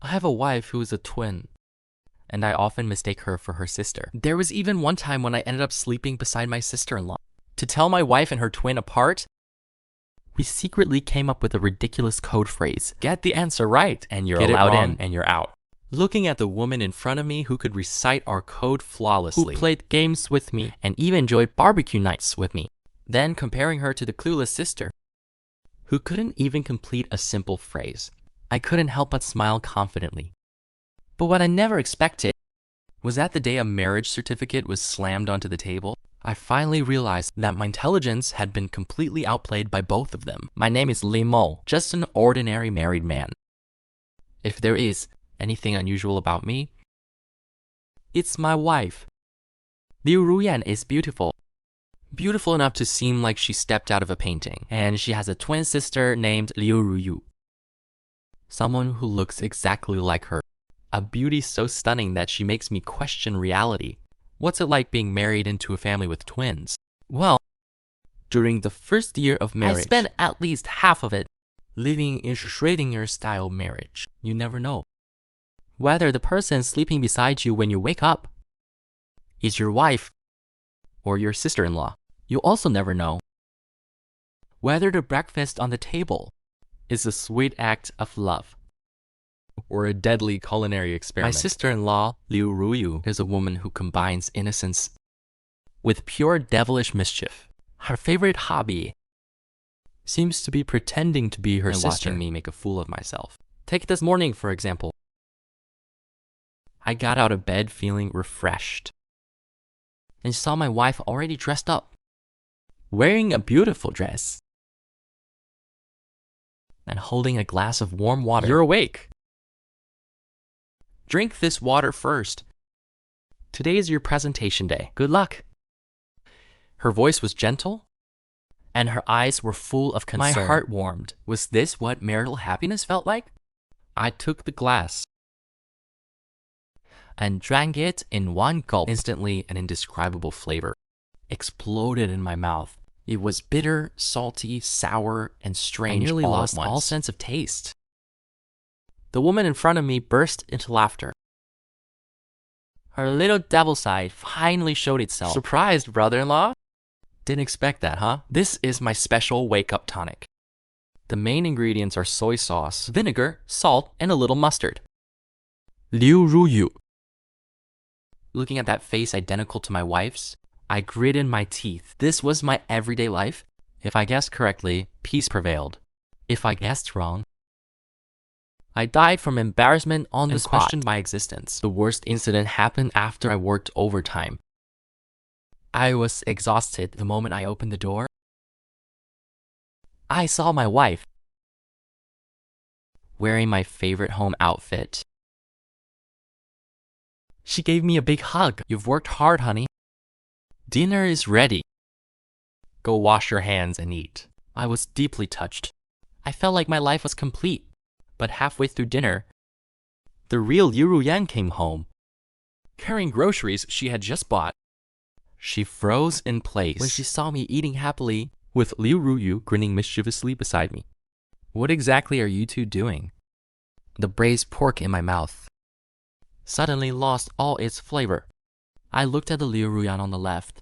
I have a wife who is a twin, and I often mistake her for her sister. There was even one time when I ended up sleeping beside my sister-in-law. To tell my wife and her twin apart, we secretly came up with a ridiculous code phrase. Get the answer right, and you're allowed in, and you're out. Looking at the woman in front of me who could recite our code flawlessly, who played games with me, and even enjoyed barbecue nights with me. Then comparing her to the clueless sister, who couldn't even complete a simple phrase. I couldn't help but smile confidently. But what I never expected was that the day a marriage certificate was slammed onto the table, I finally realized that my intelligence had been completely outplayed by both of them. My name is Lin Mo, just an ordinary married man. If there is anything unusual about me, it's my wife. Liu Ruyan is beautiful. Beautiful enough to seem like she stepped out of a painting, and she has a twin sister named Liu Ruyu. Someone who looks exactly like her. A beauty so stunning that she makes me question reality. What's it like being married into a family with twins? Well, during the first year of marriage, I spent at least half of it living in Schrödinger-style marriage. You never know whether the person sleeping beside you when you wake up is your wife or your sister-in-law. You also never know whether the breakfast on the table is a sweet act of love or a deadly culinary experiment. My sister-in-law, Liu Ruyu, is a woman who combines innocence with pure devilish mischief. Her favorite hobby seems to be pretending to be her sister and watching me make a fool of myself. Take this morning, for example. I got out of bed feeling refreshed and saw my wife already dressed up, wearing a beautiful dress and holding a glass of warm water. You're awake. Drink this water first. Today is your presentation day. Good luck. Her voice was gentle, and her eyes were full of concern. My heart warmed. Was this what marital happiness felt like? I took the glass and drank it in one gulp. Instantly, an indescribable flavor exploded in my mouth. It was bitter, salty, sour, and strange. I nearly lost all sense of taste. The woman in front of me burst into laughter. Her little devil side finally showed itself. Surprised, brother-in-law? Didn't expect that, huh? This is my special wake-up tonic. The main ingredients are soy sauce, vinegar, salt, and a little mustard. Liu Ruyu. Looking at that face identical to my wife's, I gritted my teeth. This was my everyday life. If I guessed correctly, peace prevailed. If I guessed wrong, I died from embarrassment on the spot and questioned my existence. The worst incident happened after I worked overtime. I was exhausted the moment I opened the door. I saw my wife wearing my favorite home outfit. She gave me a big hug. You've worked hard, honey. Dinner is ready. Go wash your hands and eat. I was deeply touched. I felt like my life was complete. But halfway through dinner, the real Liu Ruyan came home, carrying groceries she had just bought. She froze in place when she saw me eating happily with Liu Ruyu grinning mischievously beside me. What exactly are you two doing? The braised pork in my mouth suddenly lost all its flavor. I looked at the Liu Ruyan on the left,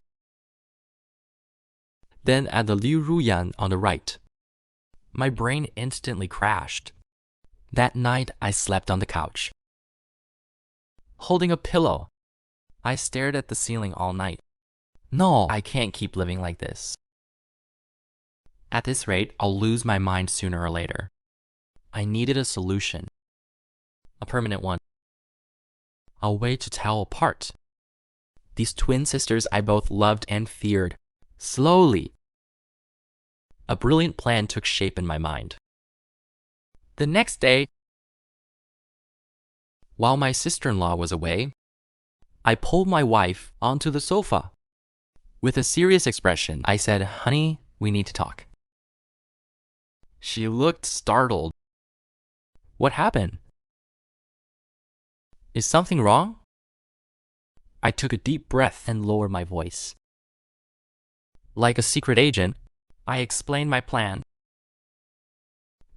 then at the Liu Ruyan on the right. My brain instantly crashed. That night, I slept on the couch, holding a pillow. I stared at the ceiling all night. No, I can't keep living like this. At this rate, I'll lose my mind sooner or later. I needed a solution, a permanent one, a way to tell apart these twin sisters I both loved and feared. Slowly, a brilliant plan took shape in my mind. The next day, while my sister-in-law was away, I pulled my wife onto the sofa. With a serious expression, I said, "Honey, we need to talk." She looked startled. What happened? Is something wrong? I took a deep breath and lowered my voice. Like a secret agent, I explained my plan.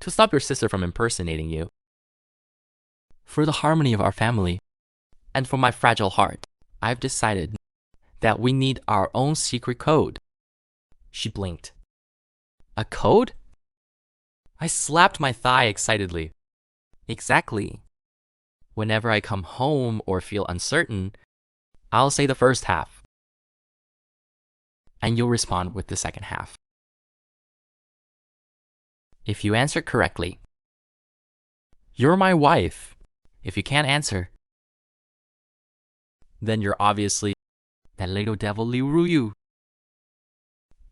To stop your sister from impersonating you, For the harmony of our family, and for my fragile heart, I've decided that we need our own secret code. She blinked. A code? I slapped my thigh excitedly. Exactly. Whenever I come home or feel uncertain, I'll say the first half, and you'll respond with the second half. If you answer correctly, you're my wife. If you can't answer, then you're obviously that little devil Liu Ruyu.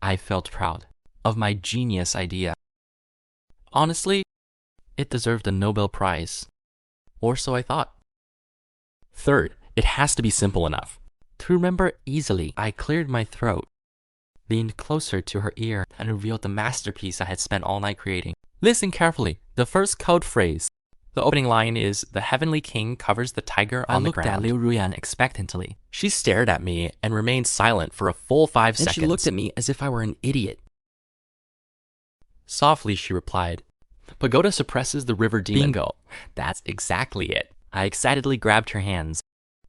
I felt proud of my genius idea. Honestly, it deserved a Nobel Prize. Or so I thought. Third, it has to be simple enough to remember easily. I cleared my throat, leaned closer to her ear, and revealed the masterpiece I had spent all night creating. Listen carefully. The first code phrase. The opening line is, "The heavenly king covers the tiger on the ground." I looked at Liu Ruyan expectantly. She stared at me and remained silent for a full 5 seconds. She looked at me as if I were an idiot. Softly, she replied, "Pagoda suppresses the river demon." Bingo. That's exactly it. I excitedly grabbed her hands.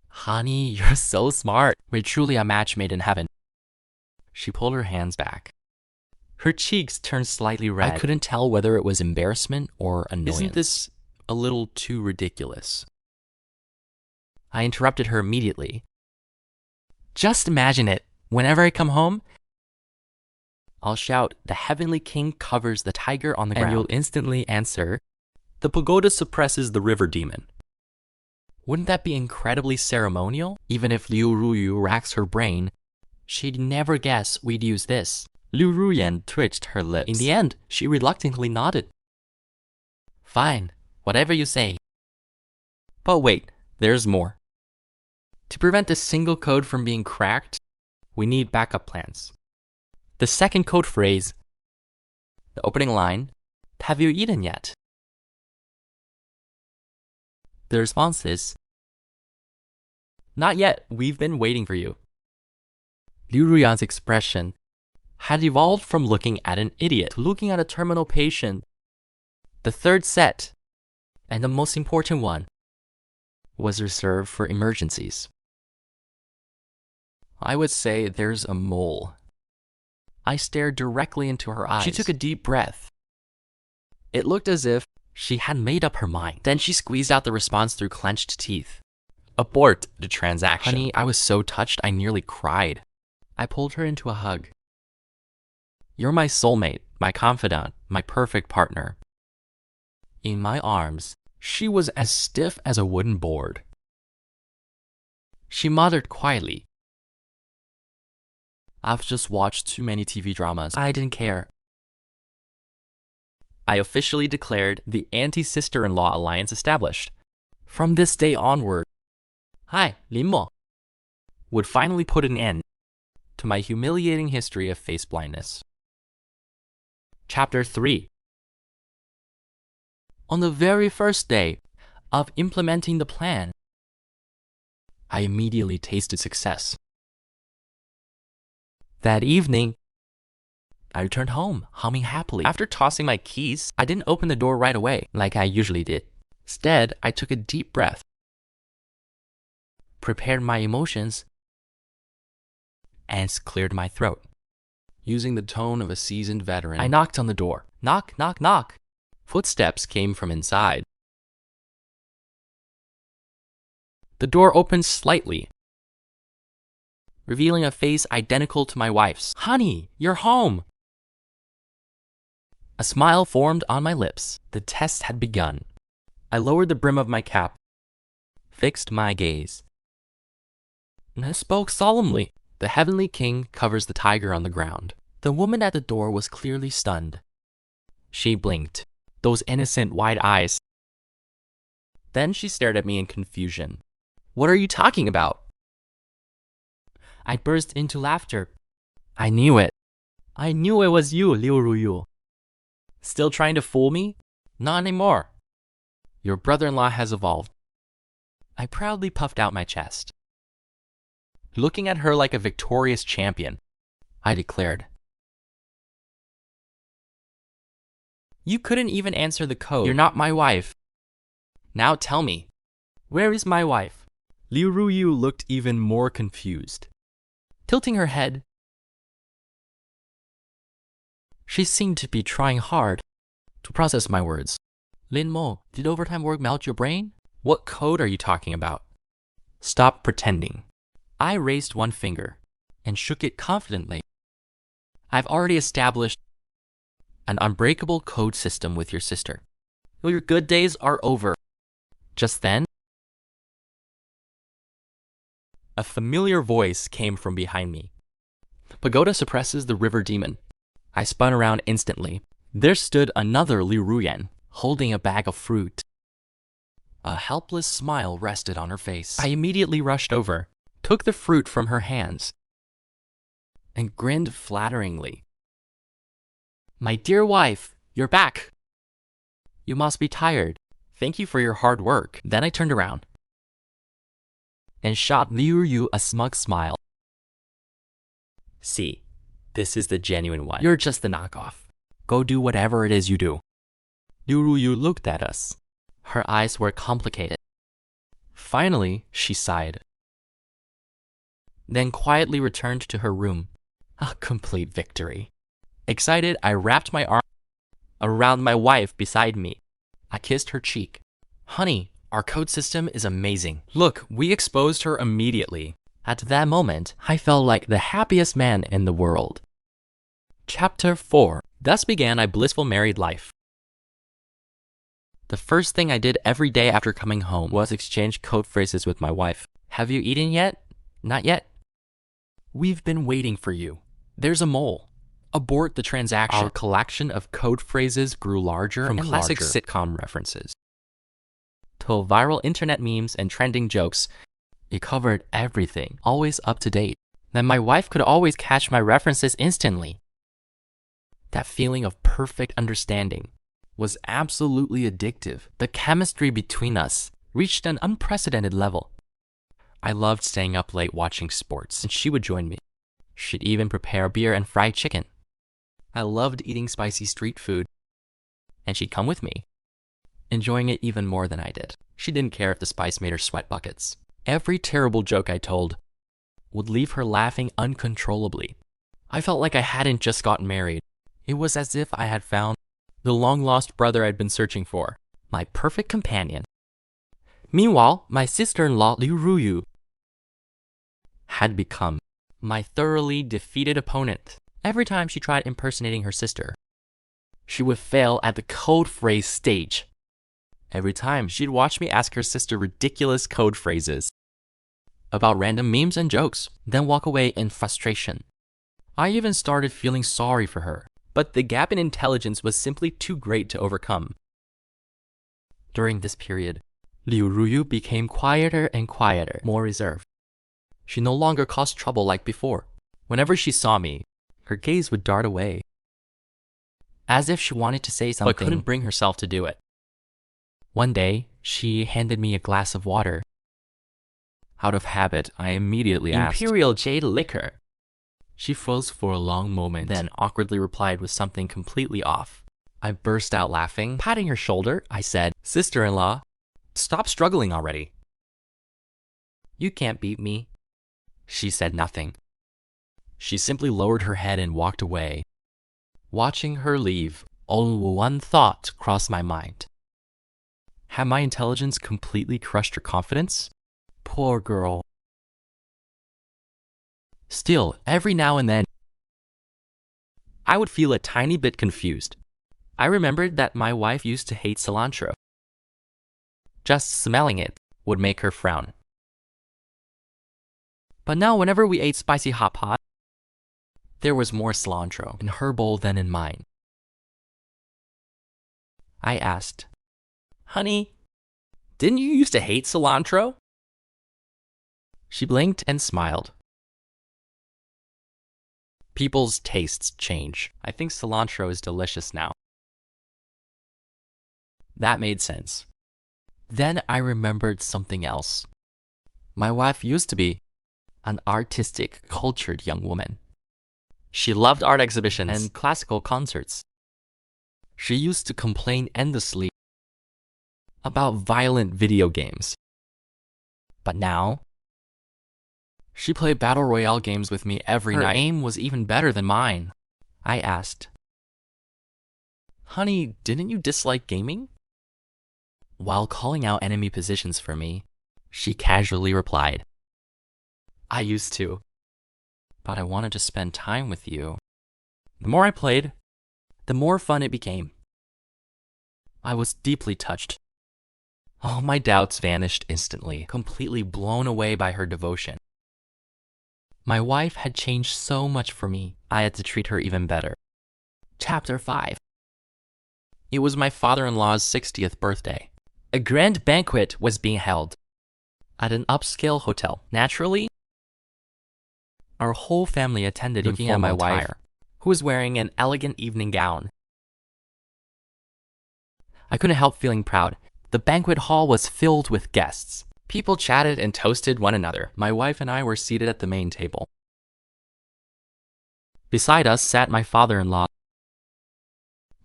Honey, you're so smart. We're truly a match made in heaven. She pulled her hands back. Her cheeks turned slightly red. I couldn't tell whether it was embarrassment or annoyance. Isn't this a little too ridiculous? I interrupted her immediately. Just imagine it. Whenever I come home, I'll shout, "The heavenly king covers the tiger on the ground." And you'll instantly answer, "The pagoda suppresses the river demon." Wouldn't that be incredibly ceremonial? Even if Liu Ruyu racks her brain, she'd never guess we'd use this. Liu Ruyan twitched her lips. In the end, she reluctantly nodded. Fine, whatever you say. But wait, there's more. To prevent a single code from being cracked, we need backup plans. The second code phrase, the opening line, "Have you eaten yet?" The response is, "Not yet, we've been waiting for you." Liu Ruyan's expression had evolved from looking at an idiot to looking at a terminal patient. The third set, and the most important one, was reserved for emergencies. I would say there's a mole. I stared directly into her eyes. She took a deep breath. It looked as if she had made up her mind. Then she squeezed out the response through clenched teeth. Abort the transaction. Honey, I was so touched I nearly cried. I pulled her into a hug. You're my soulmate, my confidant, my perfect partner. In my arms, she was as stiff as a wooden board. She muttered quietly, "I've just watched too many TV dramas. I didn't care." I officially declared the anti-sister-in-law alliance established. From this day onward, "Hi, Lin Mo," would finally put an end to my humiliating history of face blindness. Chapter 3. On the very first day of implementing the plan, I immediately tasted success. That evening, I returned home, humming happily. After tossing my keys, I didn't open the door right away, like I usually did. Instead, I took a deep breath, prepared my emotions, and cleared my throat. Using the tone of a seasoned veteran, I knocked on the door. Knock, knock, knock. Footsteps came from inside. The door opened slightly, revealing a face identical to my wife's. "Honey, you're home!" A smile formed on my lips. The test had begun. I lowered the brim of my cap, fixed my gaze, and I spoke solemnly. The heavenly king covers the tiger on the ground. The woman at the door was clearly stunned. She blinked, those innocent wide eyes. Then she stared at me in confusion. "What are you talking about?" I burst into laughter. "I knew it. I knew it was you, Liu Ruyu. Still trying to fool me? Not anymore. Your brother-in-law has evolved." I proudly puffed out my chest. Looking at her like a victorious champion, I declared, "You couldn't even answer the code. You're not my wife. Now tell me, Where is my wife? Liu Ruyu looked even more confused. Tilting her head, she seemed to be trying hard to process my words. Lin Mo, did overtime work melt your brain? What code are you talking about? Stop pretending. I raised one finger and shook it confidently. I've already established an unbreakable code system with your sister. Your good days are over. Just then, a familiar voice came from behind me. Pagoda suppresses the river demon. I spun around instantly. There stood another Liu Ruyan, holding a bag of fruit. A helpless smile rested on her face. I immediately rushed over, took the fruit from her hands, and grinned flatteringly. My dear wife, you're back. You must be tired. Thank you for your hard work. Then I turned around and shot Liu Yu a smug smile. See, this is the genuine one. You're just the knockoff. Go do whatever it is you do. Liu Yu looked at us. Her eyes were complicated. Finally, she sighed, then quietly returned to her room. A complete victory. Excited, I wrapped my arm around my wife beside me. I kissed her cheek. Honey, our code system is amazing. Look, we exposed her immediately. At that moment, I felt like the happiest man in the world. Chapter 4. Thus began my blissful married life. The first thing I did every day after coming home was exchange code phrases with my wife. Have you eaten yet? Not yet. We've been waiting for you. There's a mole. Abort the transaction. Our collection of code phrases grew larger from classic sitcom references to viral internet memes and trending jokes. It covered everything, always up to date. Then my wife could always catch my references instantly. That feeling of perfect understanding was absolutely addictive. The chemistry between us reached an unprecedented level. I loved staying up late watching sports, and she would join me. She'd even prepare beer and fried chicken. I loved eating spicy street food, and she'd come with me, enjoying it even more than I did. She didn't care if the spice made her sweat buckets. Every terrible joke I told would leave her laughing uncontrollably. I felt like I hadn't just gotten married. It was as if I had found the long-lost brother I'd been searching for, my perfect companion. Meanwhile, my sister-in-law Liu Ruyu had become my thoroughly defeated opponent. Every time she tried impersonating her sister, she would fail at the code phrase stage. Every time, she'd watch me ask her sister ridiculous code phrases about random memes and jokes, then walk away in frustration. I even started feeling sorry for her, but the gap in intelligence was simply too great to overcome. During this period, Liu Ruyu became quieter and quieter, more reserved. She no longer caused trouble like before. Whenever she saw me, her gaze would dart away, as if she wanted to say something but couldn't bring herself to do it. One day, she handed me a glass of water. Out of habit, I immediately asked, "Imperial Jade liquor." She froze for a long moment, then awkwardly replied with something completely off. I burst out laughing. Patting her shoulder, I said, "Sister-in-law, stop struggling already." "You can't beat me." She said nothing. She simply lowered her head and walked away. Watching her leave, only one thought crossed my mind. Had my intelligence completely crushed her confidence? Poor girl. Still, every now and then, I would feel a tiny bit confused. I remembered that my wife used to hate cilantro. Just smelling it would make her frown. But now whenever we ate spicy hot pot, there was more cilantro in her bowl than in mine. I asked, "Honey, didn't you used to hate cilantro?" She blinked and smiled. People's tastes change. I think cilantro is delicious now. That made sense. Then I remembered something else. My wife used to be an artistic, cultured young woman. She loved art exhibitions and classical concerts. She used to complain endlessly about violent video games. But now, she played battle royale games with me every night. Her aim was even better than mine. I asked, "Honey, didn't you dislike gaming?" While calling out enemy positions for me, she casually replied, "I used to, but I wanted to spend time with you." The more I played, the more fun it became. I was deeply touched. All my doubts vanished instantly, completely blown away by her devotion. My wife had changed so much for me, I had to treat her even better. Chapter 5. It was my father-in-law's 60th birthday. A grand banquet was being held at an upscale hotel. Naturally, our whole family attended, looking at my wife, who was wearing an elegant evening gown. I couldn't help feeling proud. The banquet hall was filled with guests. People chatted and toasted one another. My wife and I were seated at the main table. Beside us sat my father-in-law,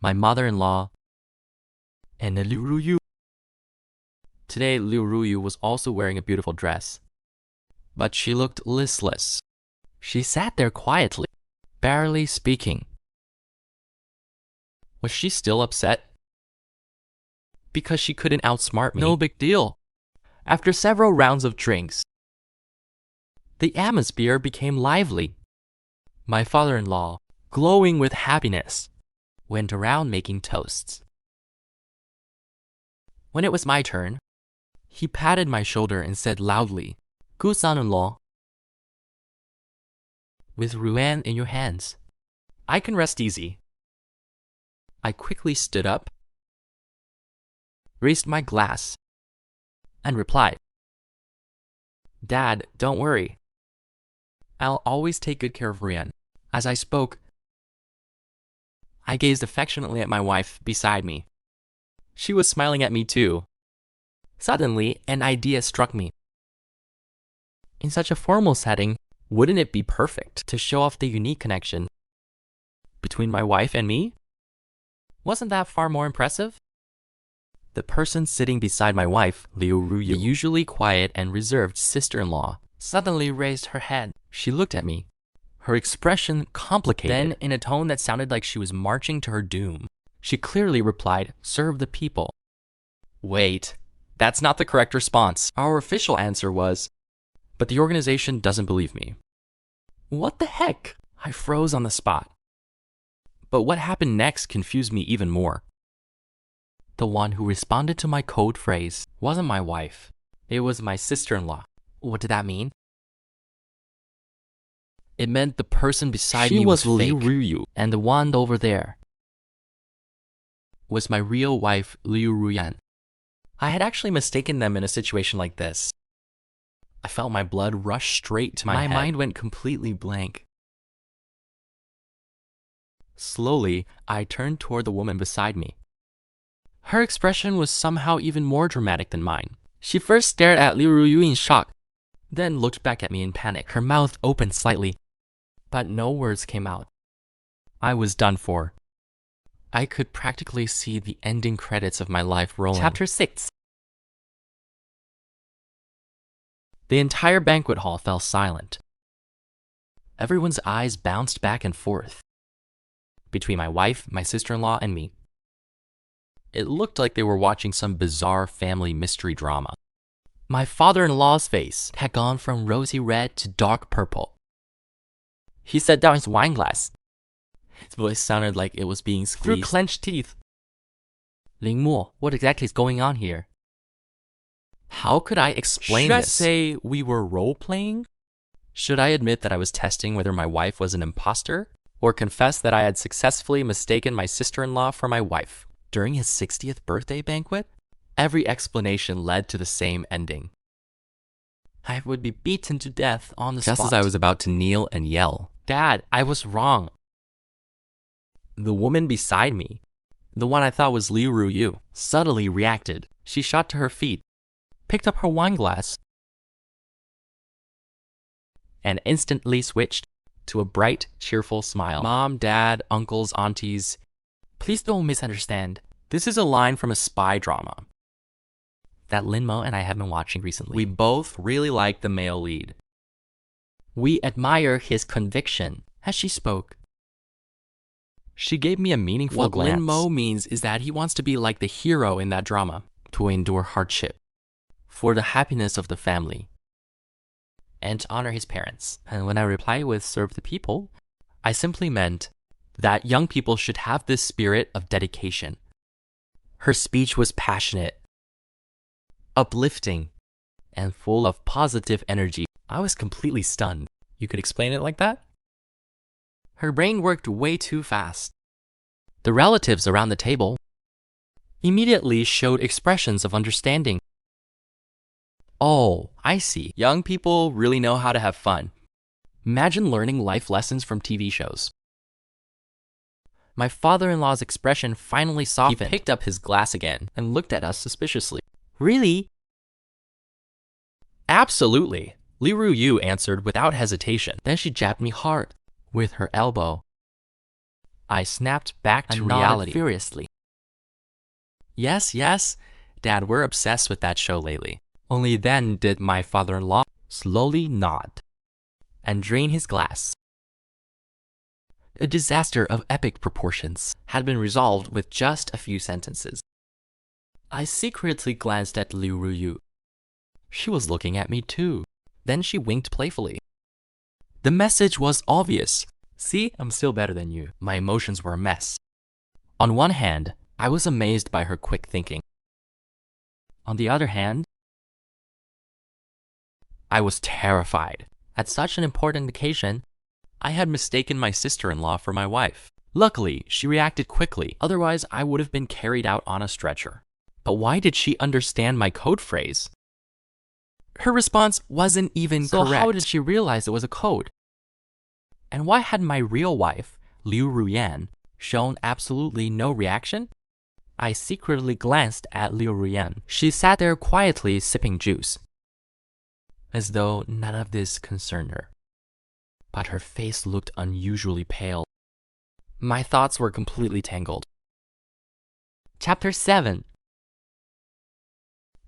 my mother-in-law, and Liu Ruyu. Today, Liu Ruyu was also wearing a beautiful dress, but she looked listless. She sat there quietly, barely speaking. Was she still upset? Because she couldn't outsmart me? No big deal. After several rounds of drinks, the atmosphere became lively. My father-in-law, glowing with happiness, went around making toasts. When it was my turn, he patted my shoulder and said loudly, "Good son-in-law, with Ruan in your hands, I can rest easy." I quickly stood up, raised my glass, and replied, "Dad, don't worry. I'll always take good care of Ruan." As I spoke, I gazed affectionately at my wife beside me. She was smiling at me too. Suddenly, an idea struck me. In such a formal setting, wouldn't it be perfect to show off the unique connection between my wife and me? Wasn't that far more impressive? The person sitting beside my wife, Liu Ruyu, the usually quiet and reserved sister-in-law, suddenly raised her head. She looked at me, her expression complicated. Then, in a tone that sounded like she was marching to her doom, she clearly replied, "Serve the people." Wait, that's not the correct response. Our official answer was, "But the organization doesn't believe me." What the heck? I froze on the spot. But what happened next confused me even more. The one who responded to my code phrase wasn't my wife. It was my sister-in-law. What did that mean? It meant the person beside me was Liu Ruyu, and the one over there was my real wife, Liu Ruyan. I had actually mistaken them in a situation like this. I felt my blood rush straight to my head. My mind went completely blank. Slowly, I turned toward the woman beside me. Her expression was somehow even more dramatic than mine. She first stared at Liu Ruyu in shock, then looked back at me in panic. Her mouth opened slightly, but no words came out. I was done for. I could practically see the ending credits of my life rolling. Chapter 6. The entire banquet hall fell silent. Everyone's eyes bounced back and forth between my wife, my sister-in-law, and me. It looked like they were watching some bizarre family mystery drama. My father-in-law's face had gone from rosy red to dark purple. He set down his wine glass. His voice sounded like it was being squeezed through clenched teeth. "Lin Mo, what exactly is going on here?" How could I explain this? Should I say we were role-playing? Should I admit that I was testing whether my wife was an imposter? Or confess that I had successfully mistaken my sister-in-law for my wife? During his 60th birthday banquet, every explanation led to the same ending. I would be beaten to death on the spot. Just as I was about to kneel and yell, "Dad, I was wrong." The woman beside me, the one I thought was Liu Ruyu, subtly reacted. She shot to her feet, picked up her wine glass, and instantly switched to a bright, cheerful smile. "Mom, Dad, uncles, aunties, please don't misunderstand. This is a line from a spy drama. that Lin Mo and I have been watching recently. We both really like the male lead. We admire his conviction, as she spoke. She gave me a meaningful glance. What Lin Mo means is that he wants to be like the hero in that drama, to endure hardship, for the happiness of the family, and to honor his parents. And when I reply with serve the people, I simply meant that young people should have this spirit of dedication. Her speech was passionate, uplifting, and full of positive energy. I was completely stunned. You could explain it like that? Her brain worked way too fast. The relatives around the table immediately showed expressions of understanding. Oh, I see. Young people really know how to have fun. Imagine learning life lessons from TV shows. My father-in-law's expression finally softened. He picked up his glass again and looked at us suspiciously. Really? Absolutely, Li Ruyu answered without hesitation. Then she jabbed me hard with her elbow. I snapped back to reality furiously. Yes, Dad, we're obsessed with that show lately. Only then did my father-in-law slowly nod and drain his glass. A disaster of epic proportions had been resolved with just a few sentences. I secretly glanced at Li Ruyu. She was looking at me too. Then she winked playfully. The message was obvious. See, I'm still better than you. My emotions were a mess. On one hand, I was amazed by her quick thinking. On the other hand, I was terrified. At such an important occasion, I had mistaken my sister-in-law for my wife. Luckily, she reacted quickly, otherwise I would have been carried out on a stretcher. But why did she understand my code phrase? Her response wasn't even correct. So how did she realize it was a code? And why had my real wife, Liu Ruyan, shown absolutely no reaction? I secretly glanced at Liu Ruyan. She sat there quietly sipping juice, as though none of this concerned her. But her face looked unusually pale. My thoughts were completely tangled. Chapter 7.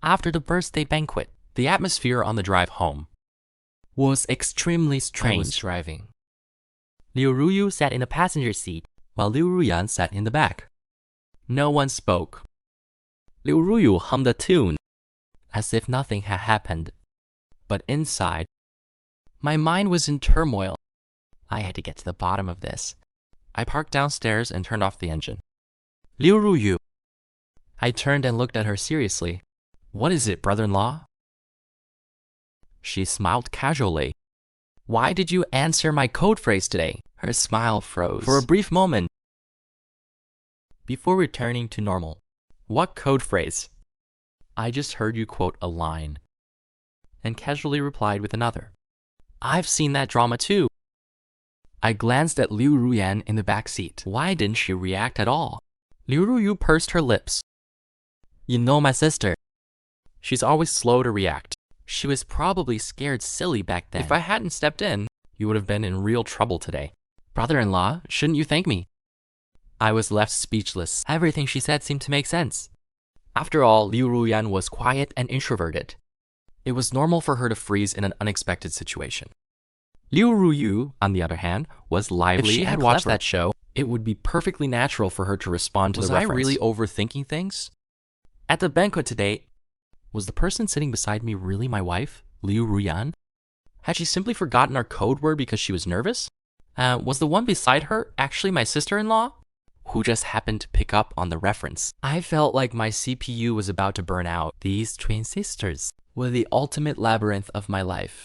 After the birthday banquet, the atmosphere on the drive home was extremely strange. I was driving. Liu Ruyu sat in the passenger seat, while Liu Ruyan sat in the back. No one spoke. Liu Ruyu hummed a tune, as if nothing had happened. But inside, my mind was in turmoil. I had to get to the bottom of this. I parked downstairs and turned off the engine. Liu Ruyu. I turned and looked at her seriously. What is it, brother-in-law? She smiled casually. Why did you answer my code phrase today? Her smile froze for a brief moment before returning to normal. What code phrase? I just heard you quote a line, and casually replied with another. I've seen that drama too. I glanced at Liu Ruyan in the back seat. Why didn't she react at all? Liu Ruyu pursed her lips. You know my sister. She's always slow to react. She was probably scared silly back then. If I hadn't stepped in, you would have been in real trouble today. Brother-in-law, shouldn't you thank me? I was left speechless. Everything she said seemed to make sense. After all, Liu Ruyan was quiet and introverted. It was normal for her to freeze in an unexpected situation. Liu Ruyu, on the other hand, was lively. If she had watched that show, it would be perfectly natural for her to respond to the reference. Was I really overthinking things? At the banquet today, was the person sitting beside me really my wife, Liu Ruyan? Had she simply forgotten our code word because she was nervous? Was the one beside her actually my sister-in-law, who just happened to pick up on the reference? I felt like my CPU was about to burn out. These twin sisters were the ultimate labyrinth of my life.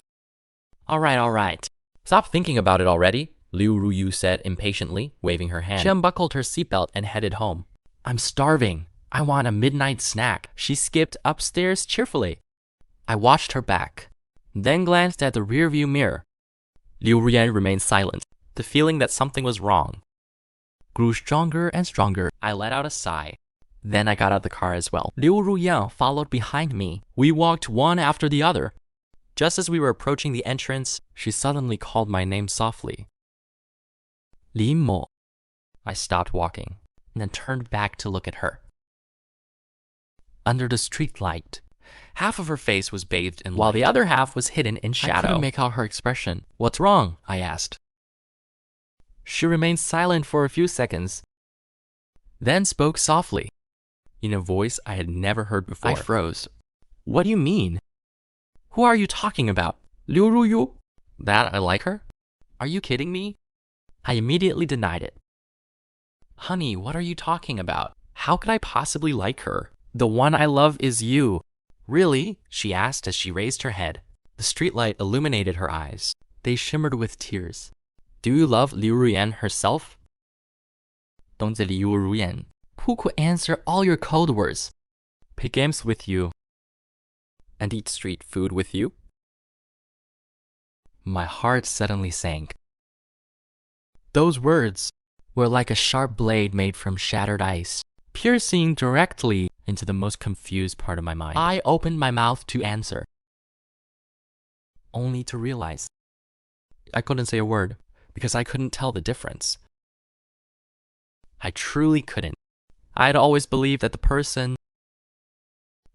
All right. Stop thinking about it already, Liu Ruyu said impatiently, waving her hand. She unbuckled her seatbelt and headed home. I'm starving. I want a midnight snack. She skipped upstairs cheerfully. I watched her back, then glanced at the rearview mirror. Liu Ruyan remained silent. The feeling that something was wrong grew stronger and stronger. I let out a sigh. Then I got out of the car as well. Liu Ruyan followed behind me. We walked one after the other. Just as we were approaching the entrance, she suddenly called my name softly. Lin Mo. I stopped walking and then turned back to look at her. Under the streetlight, Half of her face was bathed in light, while the other half was hidden in shadow. I couldn't make out her expression. "What's wrong?" I asked. She remained silent for a few seconds, then spoke softly, in a voice I had never heard before. I froze. "What do you mean? Who are you talking about? Liu Ruyu? That I like her? Are you kidding me?" I immediately denied it. "Honey, what are you talking about? How could I possibly like her? The one I love is you." "Really?" she asked as she raised her head. The streetlight illuminated her eyes. They shimmered with tears. "Do you love Liu Ruyan herself?" "Dongzi Liu Ruyan. Who could answer all your code words? Play games with you and eat street food with you?" My heart suddenly sank. Those words were like a sharp blade made from shattered ice, piercing directly into the most confused part of my mind. I opened my mouth to answer, only to realize I couldn't say a word because I couldn't tell the difference. I truly couldn't. I had always believed that the person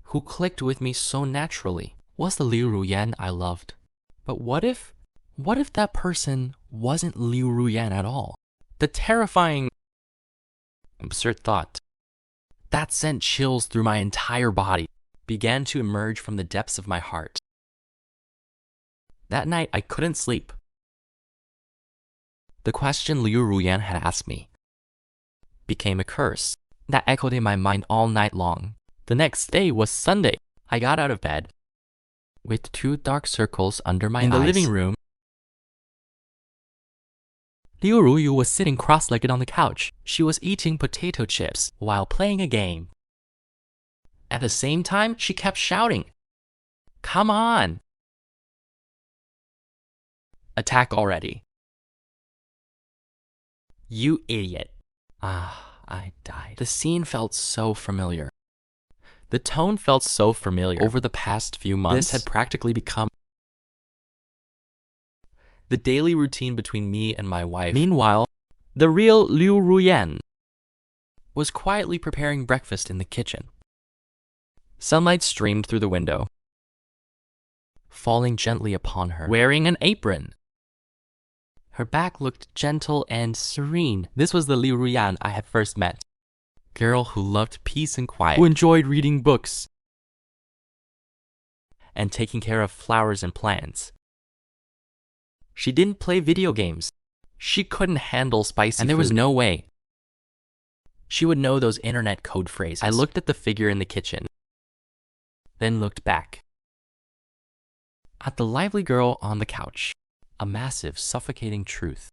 who clicked with me so naturally was the Liu Ruyan I loved. But what if that person wasn't Liu Ruyan at all? The terrifying, absurd thought that sent chills through my entire body began to emerge from the depths of my heart. That night, I couldn't sleep. The question Liu Ruyan had asked me became a curse that echoed in my mind all night long. The next day was Sunday. I got out of bed with 2 dark circles under my eyes. In the living room, Liu Ruyu was sitting cross-legged on the couch. She was eating potato chips while playing a game. At the same time, she kept shouting, "Come on! Attack already. You idiot." I died. The scene felt so familiar. The tone felt so familiar. Over the past few months, this had practically become the daily routine between me and my wife. Meanwhile, the real Liu Ruyan was quietly preparing breakfast in the kitchen. Sunlight streamed through the window, falling gently upon her, wearing an apron. Her back looked gentle and serene. This was the Liu Ruyan I had first met. Girl who loved peace and quiet, who enjoyed reading books and taking care of flowers and plants. She didn't play video games. She couldn't handle spicy food. And there was no way she would know those internet code phrases. I looked at the figure in the kitchen, then looked back at the lively girl on the couch. A massive, suffocating truth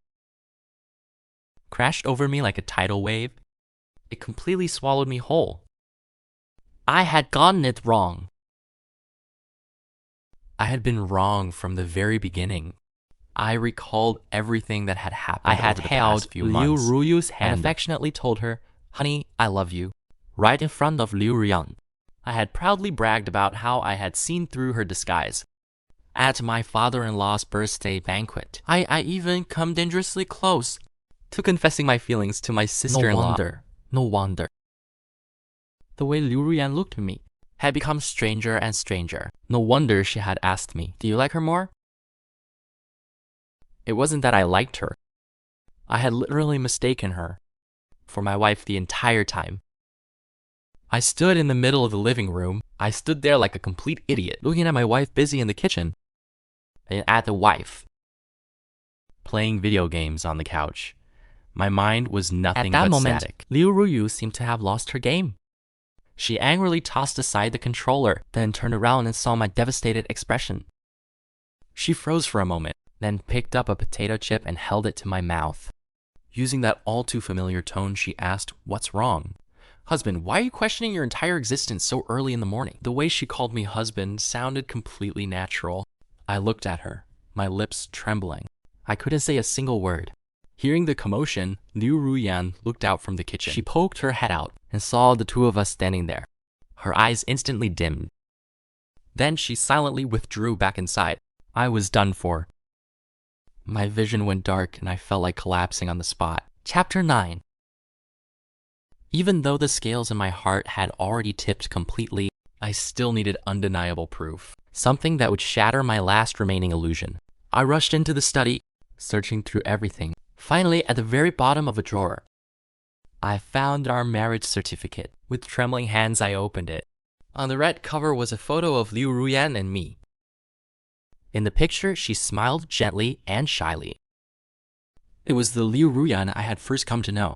crashed over me like a tidal wave. It completely swallowed me whole. I had gotten it wrong. I had been wrong from the very beginning. I recalled everything that had happened. I had held Liu Ruyu's hand and affectionately told her, "Honey, I love you," right in front of Liu Ruyan. I had proudly bragged about how I had seen through her disguise at my father-in-law's birthday banquet. I even come dangerously close to confessing my feelings to my sister-in-law. No wonder. The way Liu Ruyan looked at me had become stranger and stranger. No wonder she had asked me, "Do you like her more?" It wasn't that I liked her. I had literally mistaken her for my wife the entire time. I stood in the middle of the living room. I stood there like a complete idiot, looking at my wife busy in the kitchen, and at the wife playing video games on the couch. My mind was nothing but static. At that moment, Liu Ruyu seemed to have lost her game. She angrily tossed aside the controller, then turned around and saw my devastated expression. She froze for a moment, then picked up a potato chip and held it to my mouth. Using that all-too-familiar tone, she asked, "What's wrong? Husband, why are you questioning your entire existence so early in the morning?" The way she called me husband sounded completely natural. I looked at her, my lips trembling. I couldn't say a single word. Hearing the commotion, Liu Ruyan looked out from the kitchen. She poked her head out and saw the two of us standing there. Her eyes instantly dimmed. Then she silently withdrew back inside. I was done for. My vision went dark and I felt like collapsing on the spot. Chapter 9. Even though the scales in my heart had already tipped completely, I still needed undeniable proof, something that would shatter my last remaining illusion. I rushed into the study, searching through everything. Finally, at the very bottom of a drawer, I found our marriage certificate. With trembling hands, I opened it. On the red cover was a photo of Liu Ruyan and me. In the picture, she smiled gently and shyly. It was the Liu Ruyan I had first come to know.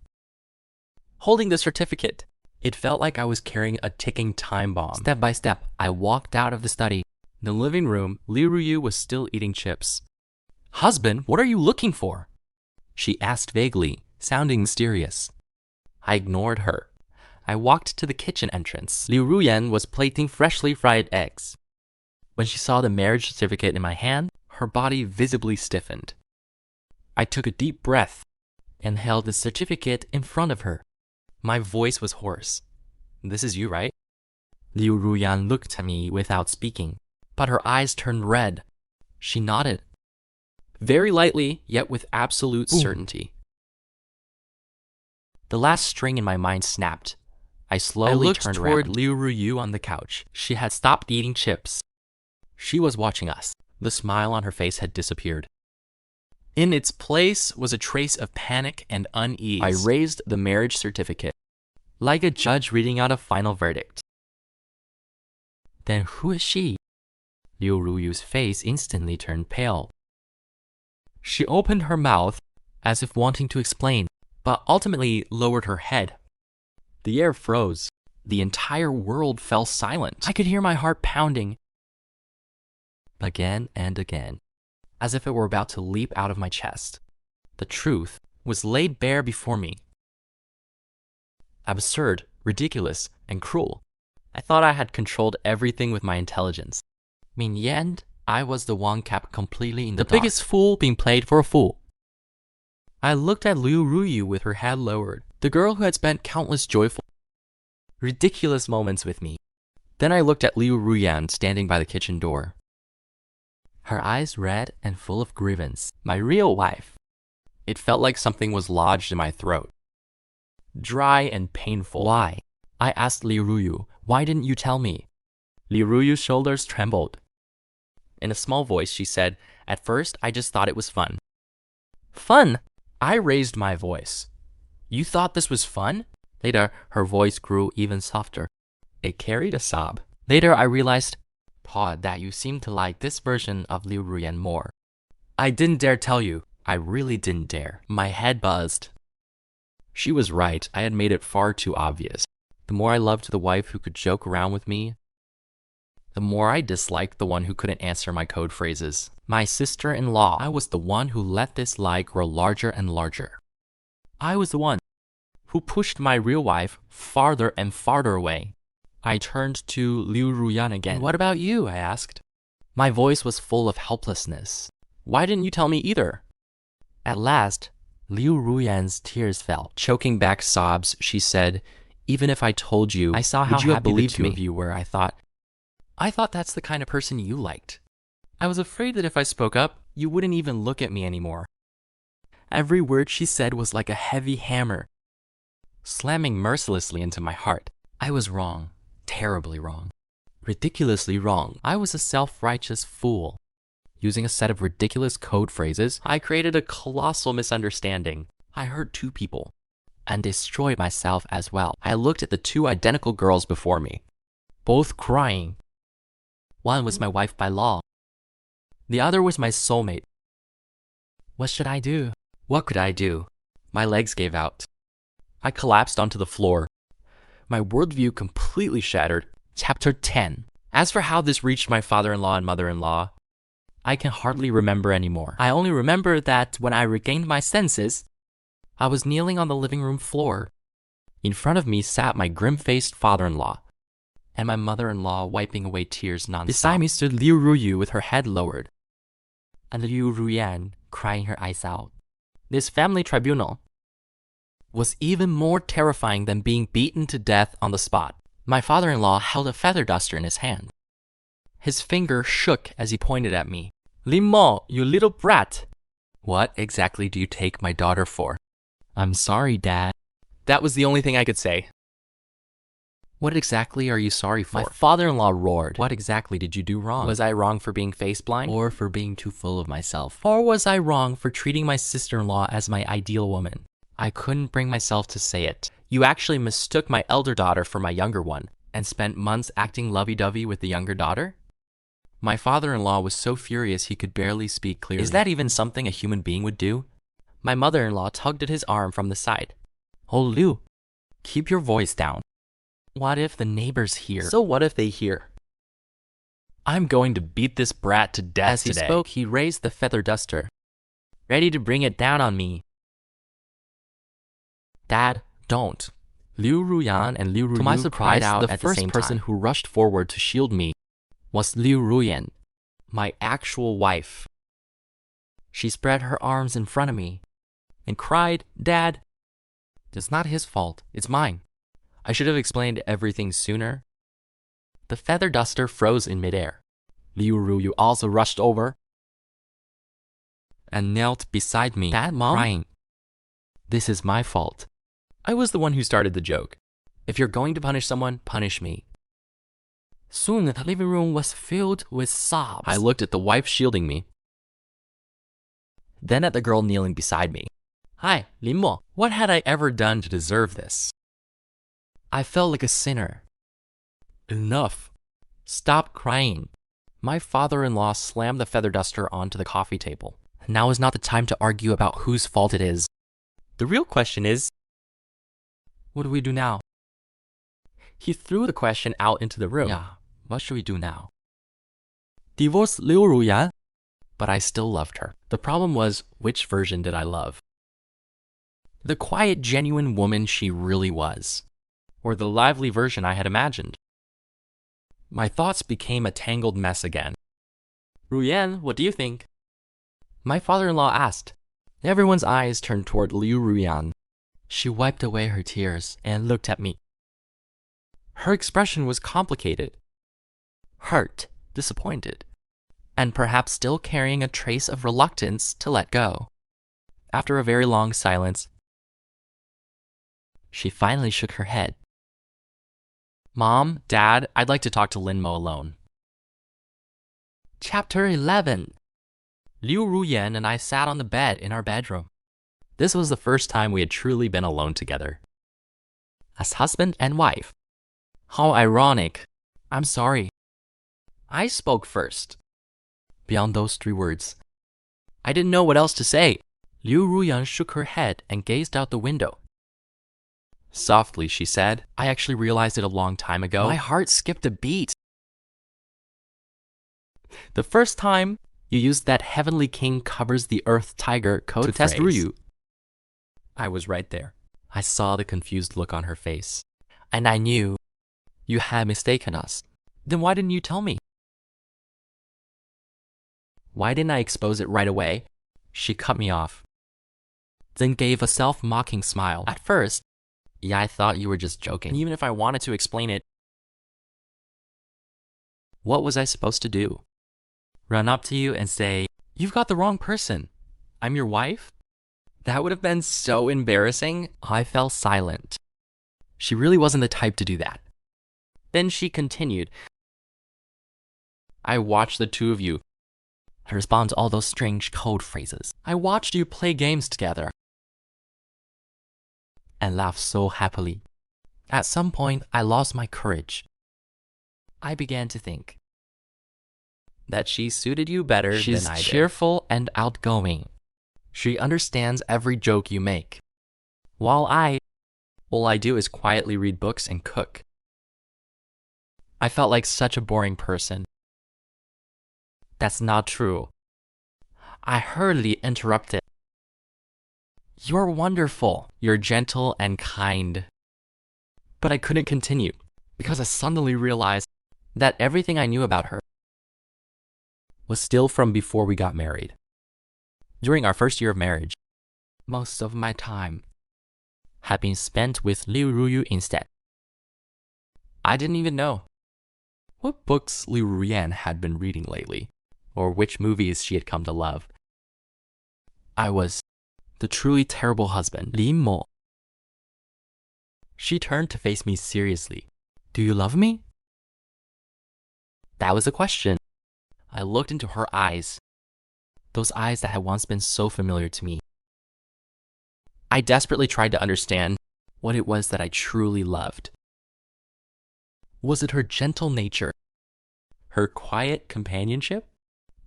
Holding the certificate, it felt like I was carrying a ticking time bomb. Step by step, I walked out of the study. In the living room, Liu Ruyu was still eating chips. "Husband, what are you looking for?" she asked vaguely, sounding mysterious. I ignored her. I walked to the kitchen entrance. Liu Ruyan was plating freshly fried eggs. When she saw the marriage certificate in my hand, her body visibly stiffened. I took a deep breath and held the certificate in front of her. My voice was hoarse. "This is you, right?" Liu Ruyan looked at me without speaking, but her eyes turned red. She nodded. Very lightly, yet with absolute certainty. The last string in my mind snapped. I slowly turned toward Liu Ruyu on the couch. She had stopped eating chips. She was watching us. The smile on her face had disappeared. In its place was a trace of panic and unease. I raised the marriage certificate, like a judge reading out a final verdict. "Then who is she?" Liu Ruyu's face instantly turned pale. She opened her mouth as if wanting to explain, but ultimately lowered her head. The air froze. The entire world fell silent. I could hear my heart pounding again and again, as if it were about to leap out of my chest. The truth was laid bare before me. Absurd, ridiculous, and cruel. I thought I had controlled everything with my intelligence. In the end, I was the one kept completely in the dark. The biggest fool being played for a fool. I looked at Liu Ruyu with her head lowered, the girl who had spent countless joyful, ridiculous moments with me. Then I looked at Liu Ruyan standing by the kitchen door. Her eyes red and full of grievance. My real wife. It felt like something was lodged in my throat. Dry and painful. "Why?" I asked Liu Ruyu. "Why didn't you tell me?" Liu Ruyu's shoulders trembled. In a small voice, she said, "At first, I just thought it was fun." "Fun?" I raised my voice. "You thought this was fun?" Later, her voice grew even softer. It carried a sob. Later, I realized, "Paul, that you seem to like this version of Liu Ruyan more." I didn't dare tell you. I really didn't dare. My head buzzed. She was right. I had made it far too obvious. The more I loved the wife who could joke around with me, the more I disliked the one who couldn't answer my code phrases. My sister-in-law. I was the one who let this lie grow larger and larger. I was the one who pushed my real wife farther and farther away. I turned to Liu Ruyan again. "What about you?" I asked. My voice was full of helplessness. "Why didn't you tell me either?" At last, Liu Ruyan's tears fell. Choking back sobs, she said, "Even if I told you, I saw how happy the two of you were. I thought that's the kind of person you liked. I was afraid that if I spoke up, you wouldn't even look at me anymore." Every word she said was like a heavy hammer, slamming mercilessly into my heart. I was wrong, terribly wrong, ridiculously wrong. I was a self-righteous fool. Using a set of ridiculous code phrases, I created a colossal misunderstanding. I hurt two people and destroyed myself as well. I looked at the two identical girls before me, both crying. One was my wife by law. The other was my soulmate. What should I do? What could I do? My legs gave out. I collapsed onto the floor. My worldview completely shattered. Chapter 10. As for how this reached my father-in-law and mother-in-law, I can hardly remember anymore. I only remember that when I regained my senses, I was kneeling on the living room floor. In front of me sat my grim-faced father-in-law, and my mother-in-law wiping away tears nonstop. Beside me stood Liu Ruyu with her head lowered, and Liu Ruyan crying her eyes out. This family tribunal was even more terrifying than being beaten to death on the spot. My father-in-law held a feather duster in his hand. His finger shook as he pointed at me. "Lin Mo, you little brat! What exactly do you take my daughter for?" "I'm sorry, Dad." That was the only thing I could say. What exactly are you sorry for? My father-in-law roared. What exactly did you do wrong? Was I wrong for being face blind? Or for being too full of myself? Or was I wrong for treating my sister-in-law as my ideal woman? I couldn't bring myself to say it. You actually mistook my elder daughter for my younger one and spent months acting lovey-dovey with the younger daughter? My father-in-law was so furious he could barely speak clearly. Is that even something a human being would do? My mother-in-law tugged at his arm from the side. Oh, Liu, keep your voice down. What if the neighbors hear? So what if they hear? I'm going to beat this brat to death today. As he spoke, he raised the feather duster, ready to bring it down on me. Dad, don't. Liu Ruyan and Liu Ruyu, to my surprise, cried out at the same time. The first person who rushed forward to shield me was Liu Ruyan, my actual wife. She spread her arms in front of me and cried, Dad, it's not his fault, it's mine. I should have explained everything sooner. The feather duster froze in midair. Liu Ruyu also rushed over and knelt beside me, Dad, Mom? Crying. This is my fault. I was the one who started the joke. If you're going to punish someone, punish me. Soon the living room was filled with sobs. I looked at the wife shielding me, then at the girl kneeling beside me. Hi, Lin Mo. What had I ever done to deserve this? I felt like a sinner. Enough. Stop crying. My father-in-law slammed the feather duster onto the coffee table. Now is not the time to argue about whose fault it is. The real question is, what do we do now? He threw the question out into the room. Yeah, what should we do now? Divorce Liu Ruyan? But I still loved her. The problem was, which version did I love? The quiet, genuine woman she really was, or the lively version I had imagined? My thoughts became a tangled mess again. Ruyan, what do you think? My father-in-law asked. Everyone's eyes turned toward Liu Ruyan. She wiped away her tears and looked at me. Her expression was complicated. Hurt, disappointed, and perhaps still carrying a trace of reluctance to let go. After a very long silence, she finally shook her head. Mom, Dad, I'd like to talk to Lin Mo alone. Chapter 11. Liu Ruyan and I sat on the bed in our bedroom. This was the first time we had truly been alone together, as husband and wife. How ironic. I'm sorry. I spoke first. Beyond those 3 words, I didn't know what else to say. Liu Ruyan shook her head and gazed out the window. Softly, she said, I actually realized it a long time ago. My heart skipped a beat. The first time you used that heavenly king covers the earth tiger code to test Ryu, I was right there. I saw the confused look on her face, and I knew you had mistaken us. Then why didn't you tell me? Why didn't I expose it right away? She cut me off, then gave a self-mocking smile. At first, yeah, I thought you were just joking. Even if I wanted to explain it, what was I supposed to do? Run up to you and say, you've got the wrong person. I'm your wife? That would have been so embarrassing. I fell silent. She really wasn't the type to do that. Then she continued. I watched the two of you respond to all those strange code phrases. I watched you play games together and laugh so happily. At some point, I lost my courage. I began to think that she suited you better than I did. She's cheerful and outgoing. She understands every joke you make. While all I do is quietly read books and cook. I felt like such a boring person. That's not true. I hurriedly interrupted. You're wonderful. You're gentle and kind. But I couldn't continue because I suddenly realized that everything I knew about her was still from before we got married. During our first year of marriage, most of my time had been spent with Liu Ruyu instead. I didn't even know what books Liu Ruyan had been reading lately, or which movies she had come to love. I was the truly terrible husband, Lin Mo. She turned to face me seriously. Do you love me? That was the question. I looked into her eyes, those eyes that had once been so familiar to me. I desperately tried to understand what it was that I truly loved. Was it her gentle nature, her quiet companionship?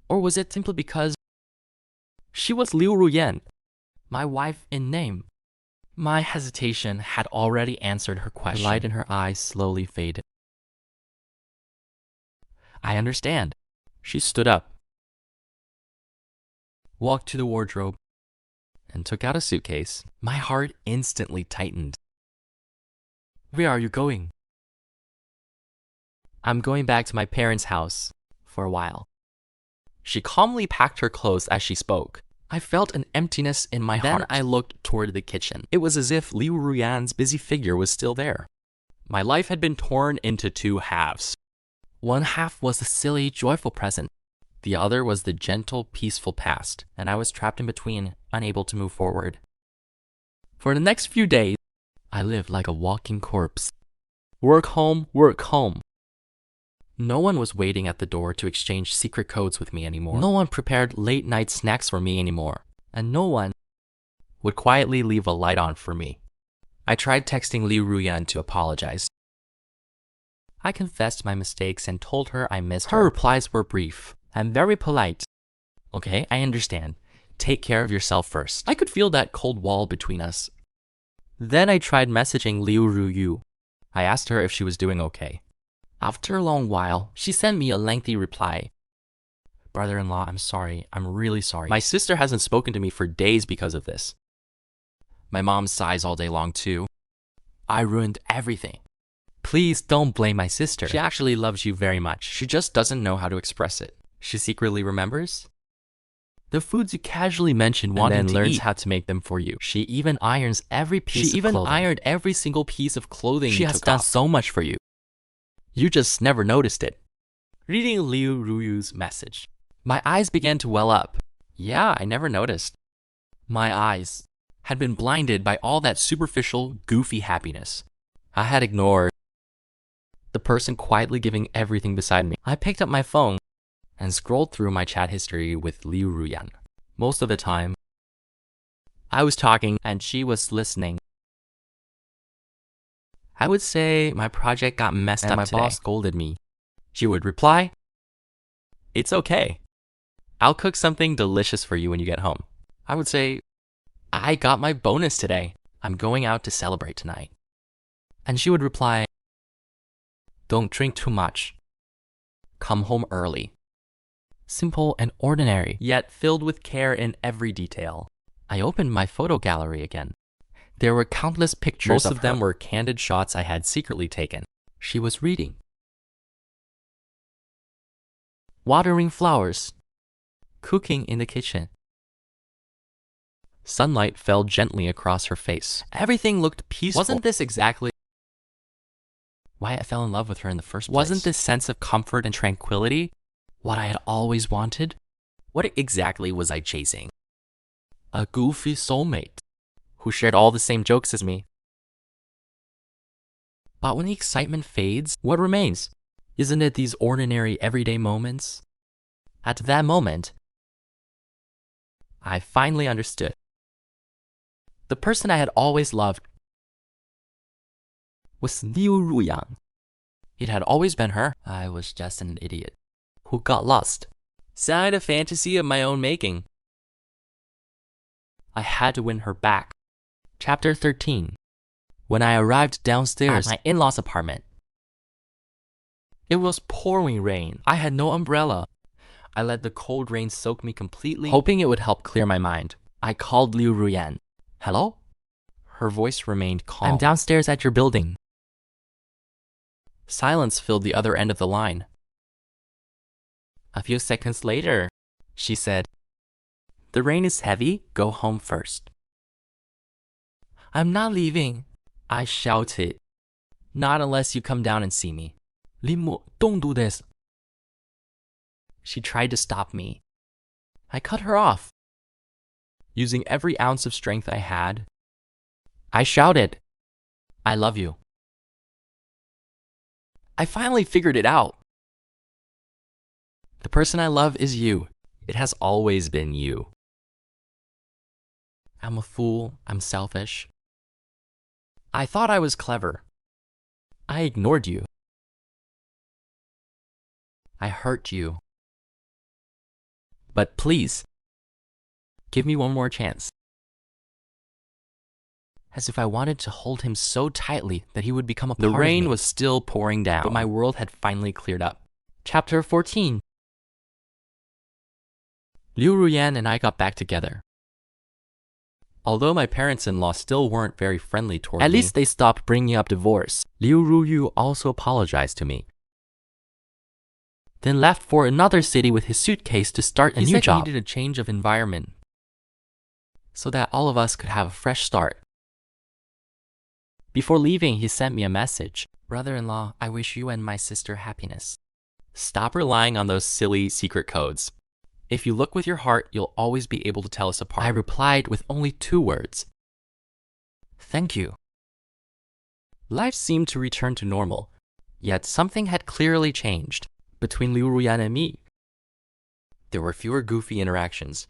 Or was it simply because she was Liu Ruyan, my wife in name? My hesitation had already answered her question. The light in her eyes slowly faded. I understand. She stood up, walked to the wardrobe, and took out a suitcase. My heart instantly tightened. Where are you going? I'm going back to my parents' house for a while. She calmly packed her clothes as she spoke. I felt an emptiness in my heart. Then I looked toward the kitchen. It was as if Liu Ruyan's busy figure was still there. My life had been torn into two halves. One half was the silly, joyful present. The other was the gentle, peaceful past, and I was trapped in between, unable to move forward. For the next few days, I lived like a walking corpse. Work home, work home. No one was waiting at the door to exchange secret codes with me anymore. No one prepared late-night snacks for me anymore. And no one would quietly leave a light on for me. I tried texting Liu Ruyan to apologize. I confessed my mistakes and told her I missed her. Her replies were brief and very polite. Okay, I understand. Take care of yourself first. I could feel that cold wall between us. Then I tried messaging Liu Ruyu. I asked her if she was doing okay. After a long while, she sent me a lengthy reply. Brother-in-law, I'm sorry. I'm really sorry. My sister hasn't spoken to me for days because of this. My mom sighs all day long too. I ruined everything. Please don't blame my sister. She actually loves you very much. She just doesn't know how to express it. She secretly remembers the foods you casually mention wanting to eat, and then learns how to make them for you. She even irons every piece of clothing. She even ironed every single piece of clothing she has done so much for you. You just never noticed it. Reading Liu Ruyu's message, my eyes began to well up. Yeah, I never noticed. My eyes had been blinded by all that superficial, goofy happiness. I had ignored the person quietly giving everything beside me. I picked up my phone and scrolled through my chat history with Liu Ruyan. Most of the time, I was talking and she was listening. I would say my project got messed up today. My boss scolded me. She would reply, "It's okay. I'll cook something delicious for you when you get home." I would say, "I got my bonus today. I'm going out to celebrate tonight." And she would reply, "Don't drink too much. Come home early." Simple and ordinary, yet filled with care in every detail. I opened my photo gallery again. There were countless pictures. Most of them were candid shots I had secretly taken. She was reading, watering flowers, cooking in the kitchen. Sunlight fell gently across her face. Everything looked peaceful. Wasn't this exactly why I fell in love with her in the first place? Wasn't this sense of comfort and tranquility what I had always wanted? What exactly was I chasing? A goofy soulmate who shared all the same jokes as me. But when the excitement fades, what remains? Isn't it these ordinary, everyday moments? At that moment, I finally understood. The person I had always loved was Liu Ruyan. It had always been her. I was just an idiot who got lost inside a fantasy of my own making. I had to win her back. Chapter 13. When I arrived downstairs at my in-laws' apartment, it was pouring rain. I had no umbrella. I let the cold rain soak me completely, hoping it would help clear my mind. I called Liu Ruyan. Hello? Her voice remained calm. I'm downstairs at your building. Silence filled the other end of the line. A few seconds later, she said, "The rain is heavy. Go home first." "I'm not leaving," I shouted. "Not unless you come down and see me." "Lin Mo, don't do this." She tried to stop me. I cut her off. Using every ounce of strength I had, I shouted, "I love you." I finally figured it out. The person I love is you. It has always been you. I'm a fool. I'm selfish. I thought I was clever. I ignored you. I hurt you. But please, give me one more chance. As if I wanted to hold him so tightly that he would become a part of me. The rain was still pouring down, but my world had finally cleared up. Chapter 14. Liu Ruyan and I got back together. Although my parents-in-law still weren't very friendly toward me, at least they stopped bringing up divorce. Liu Ruyu also apologized to me, then left for another city with his suitcase to start a new job. He needed a change of environment so that all of us could have a fresh start. Before leaving, he sent me a message. Brother-in-law, I wish you and my sister happiness. Stop relying on those silly secret codes. If you look with your heart, you'll always be able to tell us apart. I replied with only 2 words. Thank you. Life seemed to return to normal, yet something had clearly changed between Liu Ruyan and me. There were fewer goofy interactions,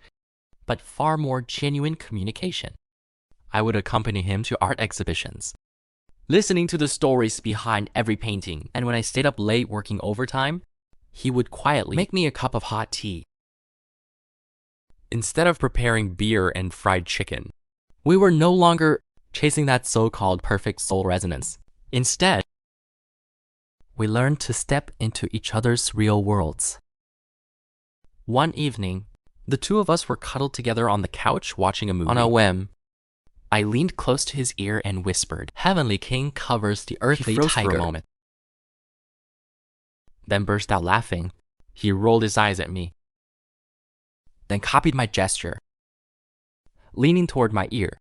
but far more genuine communication. I would accompany him to art exhibitions, listening to the stories behind every painting, and when I stayed up late working overtime, he would quietly make me a cup of hot tea. Instead of preparing beer and fried chicken, we were no longer chasing that so-called perfect soul resonance. Instead, we learned to step into each other's real worlds. One evening, the 2 of us were cuddled together on the couch watching a movie. On a whim, I leaned close to his ear and whispered, "Heavenly King covers the earthly tiger." He froze for a moment, then burst out laughing. He rolled his eyes at me, then copied my gesture, leaning toward my ear.